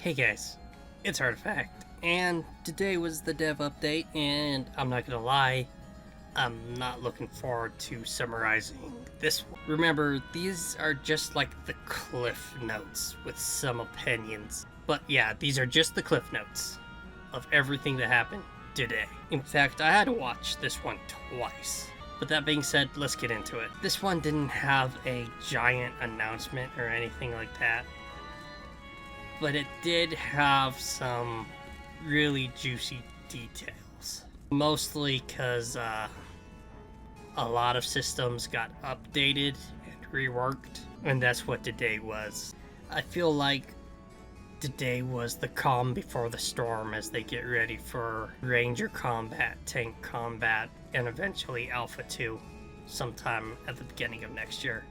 Hey guys, it's Artifact, and today was the dev update, and I'm not gonna lie, I'm not looking forward to summarizing this one. Remember, these are just like the cliff notes with some opinions. But yeah, these are just the cliff notes of everything that happened today. In fact, I had to watch this one twice. But that being said, let's get into it. This one didn't have a giant announcement or anything like that, but it did have some really juicy details. Mostly because a lot of systems got updated and reworked, and that's what today was. I feel like today was the calm before the storm as they get ready for Ranger combat, tank combat, and eventually Alpha 2 sometime at the beginning of next year.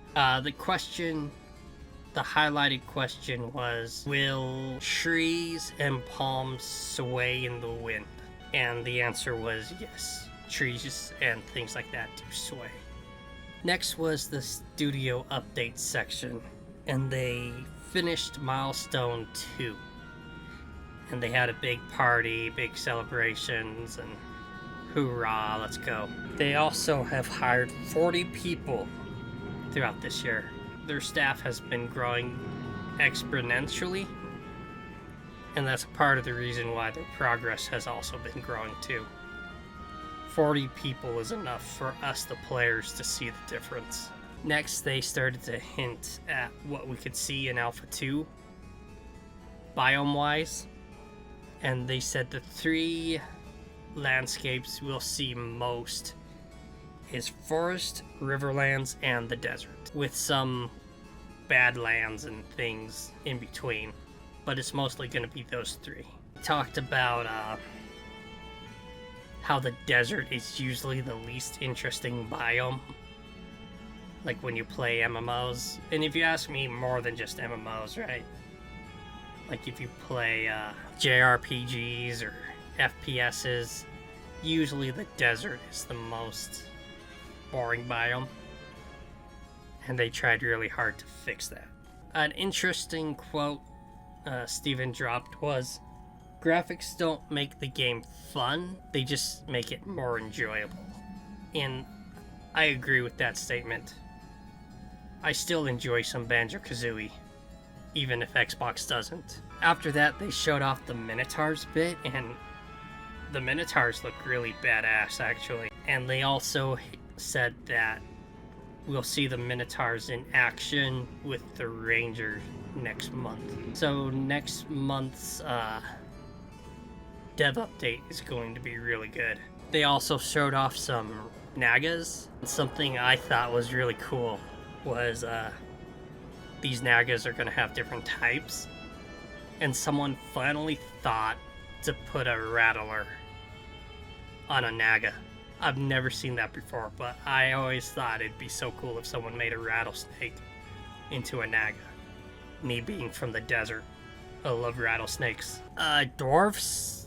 The highlighted question was, will trees and palms sway in the wind? And the answer was yes. Trees and things like that do sway. Next was the studio update section, and they finished Milestone 2. And they had a big party, big celebrations, and hoorah, let's go. They also have hired 40 people throughout this year. Their staff has been growing exponentially, and that's part of the reason why their progress has also been growing too. 40 people is enough for us, the players, to see the difference. Next, they started to hint at what we could see in Alpha 2, biome-wise, and they said the 3 landscapes we'll see most is forest, riverlands, and the desert, with some badlands and things in between, but it's mostly going to be those 3. We talked about how the desert is usually the least interesting biome, like when you play MMOs, and if you ask me, more than just MMOs, right? Like if you play JRPGs or FPSs, usually the desert is the most boring biome, and they tried really hard to fix that. An interesting quote Steven dropped was, graphics don't make the game fun, they just make it more enjoyable. And I agree with that statement. I still enjoy some Banjo-Kazooie, even if Xbox doesn't. After that, they showed off the Minotaurs bit, and the Minotaurs look really badass, actually. And they also said that we'll see the Minotaurs in action with the Ranger next month. So next month's dev update is going to be really good. They also showed off some Nagas. Something I thought was really cool was these Nagas are going to have different types, and someone finally thought to put a Rattler on a Naga. I've never seen that before, but I always thought it'd be so cool if someone made a rattlesnake into a Naga. Me being from the desert, I love rattlesnakes. Dwarfs'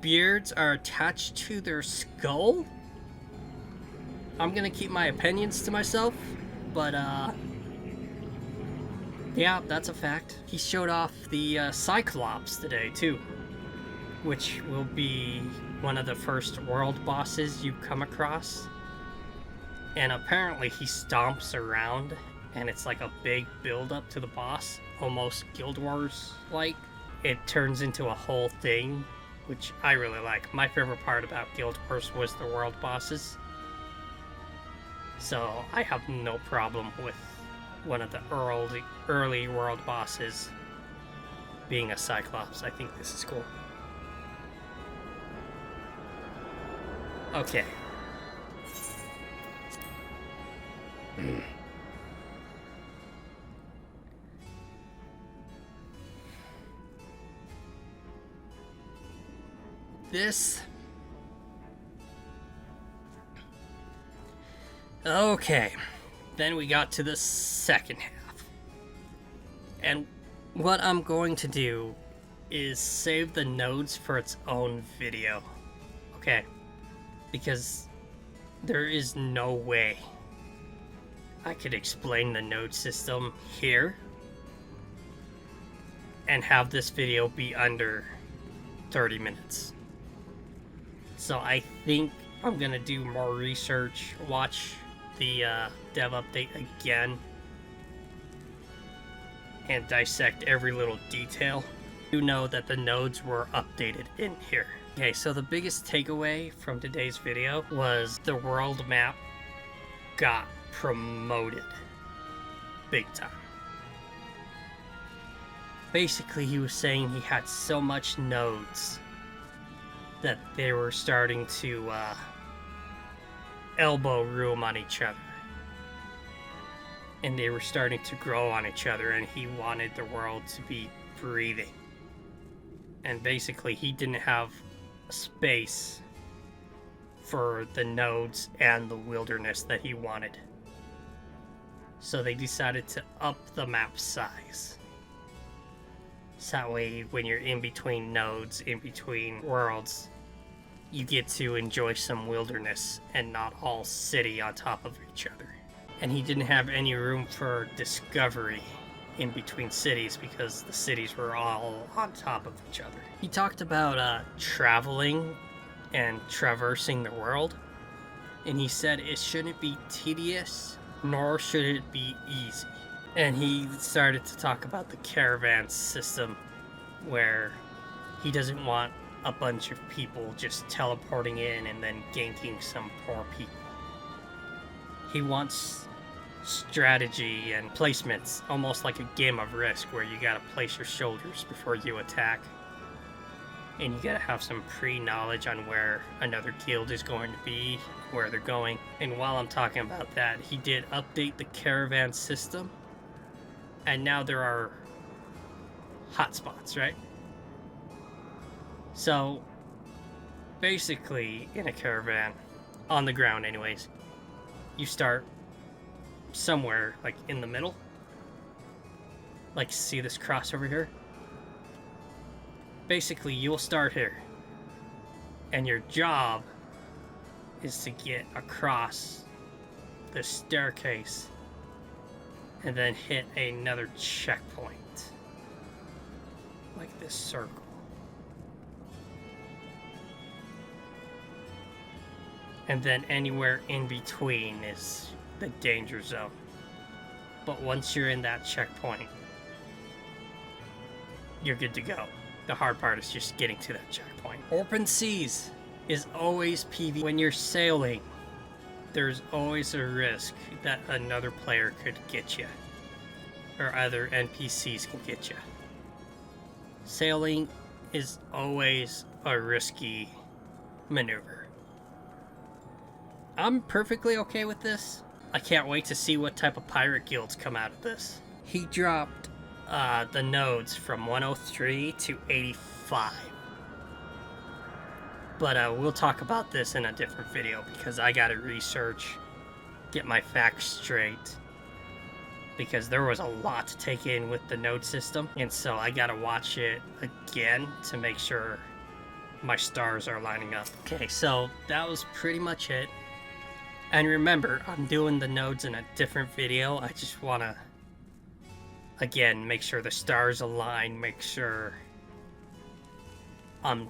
beards are attached to their skull? I'm gonna keep my opinions to myself, but yeah, that's a fact. He showed off the Cyclops today too, which will be one of the first world bosses you come across. And apparently he stomps around, and it's like a big build up to the boss, almost Guild Wars like. It turns into a whole thing, which I really like. My favorite part about Guild Wars was the world bosses. So I have no problem with one of the early world bosses being a Cyclops. I think this is cool. Okay. This... Okay. Then we got to the second half. And what I'm going to do is save the nodes for its own video. Okay. Because there is no way I could explain the node system here and have this video be under 30 minutes. So I think I'm gonna do more research, watch the dev update again, and dissect every little detail. You know that the nodes were updated in here. Okay, so the biggest takeaway from today's video was the world map got promoted big time. Basically, he was saying he had so much nodes that they were starting to elbow room on each other. And they were starting to grow on each other, and he wanted the world to be breathing. And basically, he didn't have space for the nodes and the wilderness that he wanted. So they decided to up the map size. So that way, when you're in between nodes, in between worlds, you get to enjoy some wilderness and not all city on top of each other. And he didn't have any room for discovery in between cities because the cities were all on top of each other. He talked about traveling and traversing the world, and he said it shouldn't be tedious, nor should it be easy. And he started to talk about the caravan system, where he doesn't want a bunch of people just teleporting in and then ganking some poor people. He wants strategy and placements, almost like a game of Risk, where you gotta place your shoulders before you attack. And you gotta have some pre-knowledge on where another guild is going to be, where they're going. And while I'm talking about that, he did update the caravan system, and now there are hotspots, right? So basically, in a caravan, on the ground anyways, you start somewhere like in the middle. Like, see this cross over here? Basically, you'll start here, and your job is to get across the staircase and then hit another checkpoint, like this circle. And then anywhere in between is the danger zone. But once you're in that checkpoint, you're good to go. The hard part is just getting to that checkpoint. Open seas is always PvP. When you're sailing, there's always a risk that another player could get you, or other NPCs can get you. Sailing is always a risky maneuver. I'm perfectly okay with this. I can't wait to see what type of pirate guilds come out of this. He dropped the nodes from 103 to 85. But we'll talk about this in a different video because I gotta research, get my facts straight, because there was a lot to take in with the node system, and so I gotta watch it again to make sure my stars are lining up. Okay, so that was pretty much it. And remember, I'm doing the nodes in a different video. I just want to, again, make sure the stars align, make sure I'm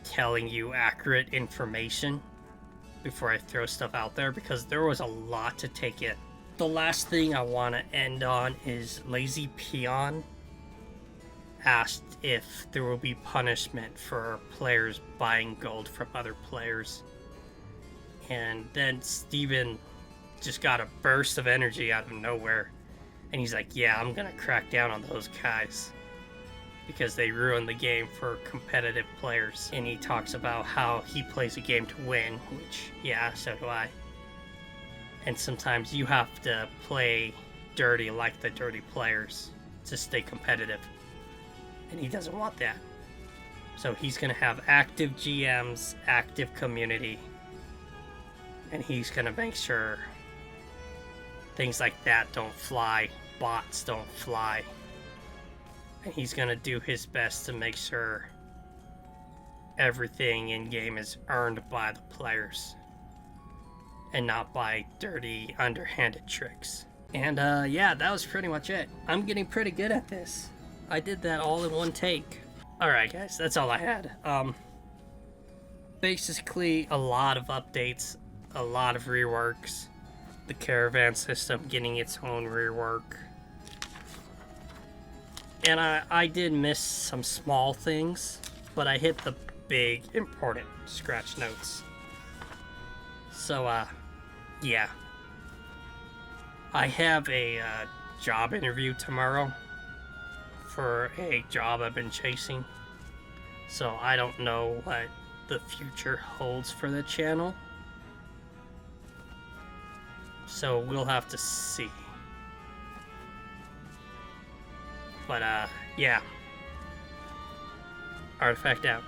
telling you accurate information before I throw stuff out there, because there was a lot to take in. The last thing I want to end on is Lazy Peon asked if there will be punishment for players buying gold from other players. And then Steven just got a burst of energy out of nowhere. And he's like, yeah, I'm going to crack down on those guys, because they ruin the game for competitive players. And he talks about how he plays a game to win, which, yeah, so do I. And sometimes you have to play dirty like the dirty players to stay competitive. And he doesn't want that. So he's going to have active GMs, active community. And he's gonna make sure things like that don't fly, bots don't fly. And he's gonna do his best to make sure everything in game is earned by the players and not by dirty, underhanded tricks. And yeah, that was pretty much it. I'm getting pretty good at this. I did that all in one take. Alright guys, that's all I had. Basically a lot of updates, a lot of reworks. The Caravan system getting its own rework. And I did miss some small things, but I hit the big, important scratch notes. So, yeah. I have a job interview tomorrow for a job I've been chasing. So I don't know what the future holds for the channel. So we'll have to see. But, yeah. Artifact out.